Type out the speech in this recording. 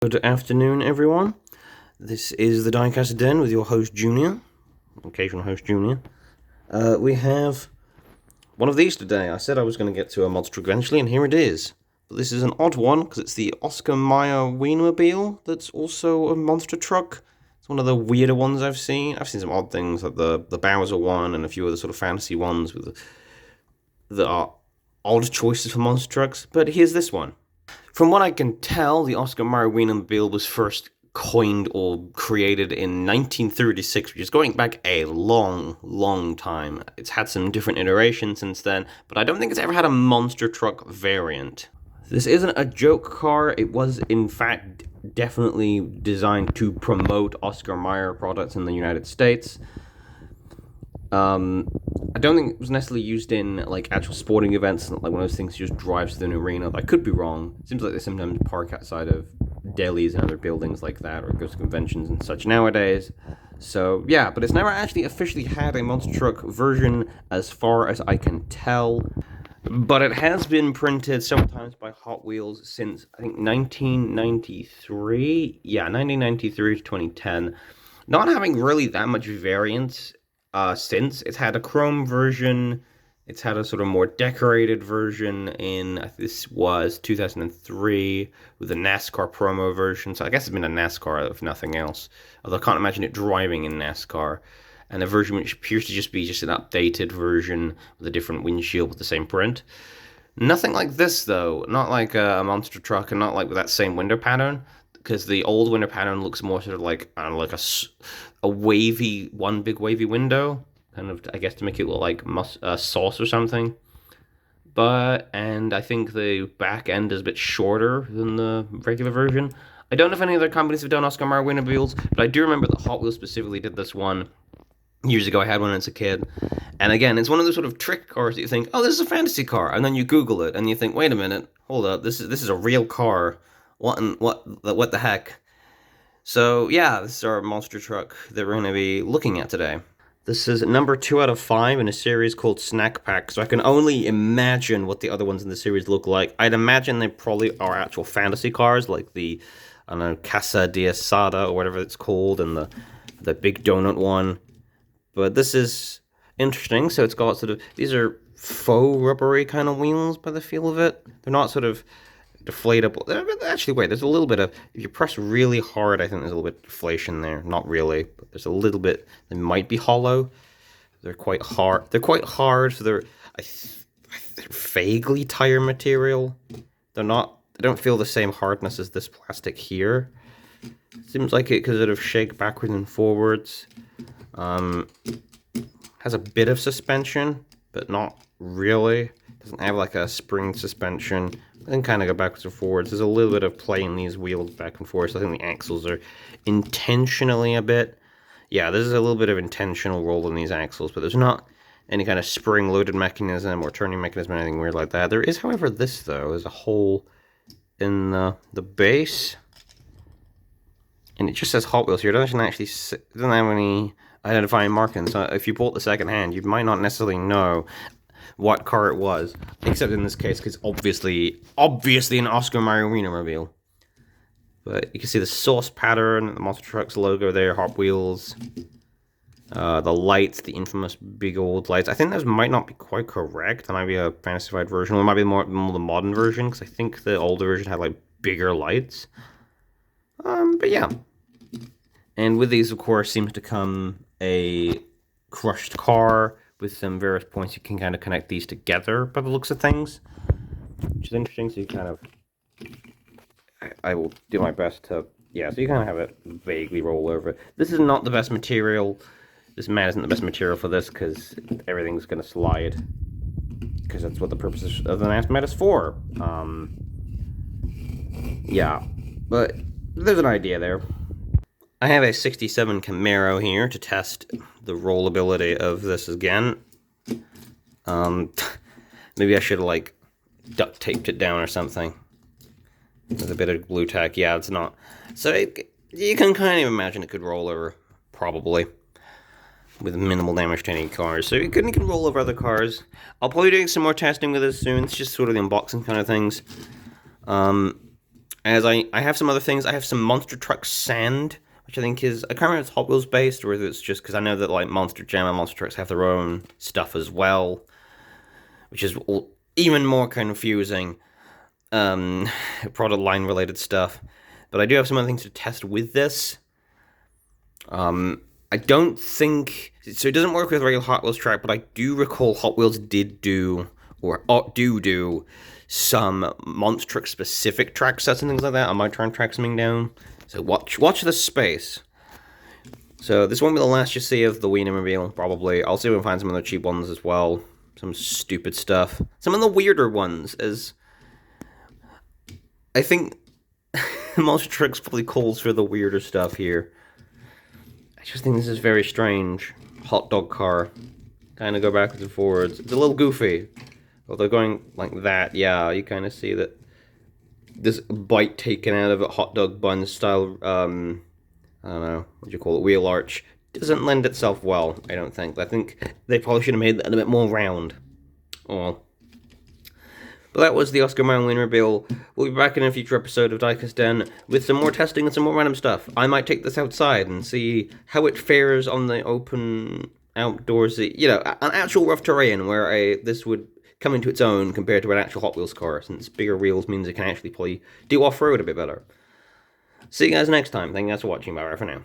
Good afternoon, everyone. This is the Diecast Den with your host, Junior, occasional host, Junior. We have one of these today. I said I was going to get to a monster eventually, and here it is. But this is an odd one, because it's the Oscar Mayer weinermobile that's also a monster truck. It's one of the weirder ones I've seen. I've seen some odd things, like the Bowser one and a few other sort of fantasy ones that are odd choices for monster trucks, but here's this one. From what I can tell, the Oscar Mayer weinermobile was first coined or created in 1936, which is going back a long, long time. It's had some different iterations since then, but I don't think it's ever had a monster truck variant. This isn't a joke car. It was, in fact, definitely designed to promote Oscar Mayer products in the United States. I don't think it was necessarily used in like actual sporting events, like one of those things just drives to an arena. I could be wrong. It seems like they sometimes park outside of delis and other buildings like that, or go to conventions and such nowadays. So yeah, but it's never actually officially had a monster truck version as far as I can tell. But it has been printed several times by Hot Wheels since, I think, 1993? Yeah, 1993 to 2010. Not having really that much variance since. It's had a chrome version, it's had a sort of more decorated version in, this was 2003, with a NASCAR promo version, so I guess it's been a NASCAR if nothing else, although I can't imagine it driving in NASCAR, and a version which appears to just be just an updated version with a different windshield with the same print. Nothing like this, though, not like a monster truck, and not like with that same window pattern, because the old window pattern looks more sort of like, I don't know, like a wavy, one big wavy window, kind of, I guess, to make it look like sauce or something. And I think the back end is a bit shorter than the regular version. I don't know if any other companies have done Oscar Mayer weinermobiles, but I do remember that Hot Wheels specifically did this one years ago. I had one as a kid. And again, it's one of those sort of trick cars that you think, oh, this is a fantasy car. And then you Google it, and you think, wait a minute, hold up, this is a real car. What the heck? So yeah, this is our monster truck that we're going to be looking at today. This is number 2 out of 5 in a series called Snack Pack, so I can only imagine what the other ones in the series look like. I'd imagine they probably are actual fantasy cars, like the, I don't know, Casa de Asada or whatever it's called, and the big donut one. But this is interesting, so it's got sort of, these are faux rubbery kind of wheels by the feel of it. They're not sort of deflatable. Actually, wait, there's a little bit of, if you press really hard, I think there's a little bit of deflation there. Not really, but there's a little bit. They might be hollow. They're quite hard. So they're vaguely tire material. They're not, they don't feel the same hardness as this plastic here. Seems like it could sort of shake backwards and forwards. Has a bit of suspension, but not really. Doesn't have like a spring suspension. Then kind of go backwards and forwards. There's a little bit of play in these wheels back and forth. So I think the axles are intentionally a bit. Yeah, there's a little bit of intentional roll in these axles, but there's not any kind of spring-loaded mechanism or turning mechanism or anything weird like that. There is, however, this, though. There's a hole in the base. And it just says Hot Wheels here. It doesn't have any identifying markings. So if you bought the second hand, you might not necessarily know what car it was, except in this case, because obviously an Oscar Mayer weinermobile. But you can see the sauce pattern, the Monster Trucks logo there, Hot Wheels, the lights, the infamous big old lights. I think those might not be quite correct. That might be a fancified version, or it might be more the modern version, because I think the older version had like bigger lights. But yeah. And with these, of course, seems to come a crushed car with some various points you can kind of connect these together by the looks of things, which is interesting. So you kind of, I will do my best to, yeah, so you kind of have it vaguely roll over. This is not the best material. This mat isn't the best material for this, because everything's going to slide, because that's what the purpose of the mat is for. Yeah, but there's an idea there. I have a 67 Camaro here to test the rollability of this again. Maybe I should have, like, duct taped it down or something. With a bit of glue tack. Yeah, it's not. So you can kind of imagine it could roll over, probably, with minimal damage to any cars. So it can roll over other cars. I'll probably be doing some more testing with this soon. It's just sort of the unboxing kind of things. As I have some other things. I have some Monster Truck Sand, which I think is, I can't remember if it's Hot Wheels based or whether it's just because I know that like Monster Jam and Monster Trucks have their own stuff as well, which is even more confusing. Um, Product line related stuff. But I do have some other things to test with this. I don't think so. It doesn't work with regular Hot Wheels track, but I do recall Hot Wheels did do or do some Monster Truck specific track sets and things like that. I might try and track something down. So watch the space. So this won't be the last you see of the Weinermobile, probably. I'll see if we can find some other cheap ones as well. Some stupid stuff. Some of the weirder ones, as I think Monster Trucks probably calls for the weirder stuff here. I just think this is very strange. Hot dog car. Kind of go backwards and forwards. It's a little goofy. Although going like that, yeah, you kind of see that this bite taken out of a hot dog bun style, I don't know, what do you call it, wheel arch, doesn't lend itself well, I don't think. I think they probably should have made that a bit more round. Oh well. But that was the Oscar Mayer Weinermobile. We'll be back in a future episode of Diecast Den with some more testing and some more random stuff. I might take this outside and see how it fares on the open, outdoorsy, an actual rough terrain where this would come into its own compared to an actual Hot Wheels car, since bigger wheels means it can actually probably do off-road a bit better. See you guys next time. Thank you guys for watching. Bye for now.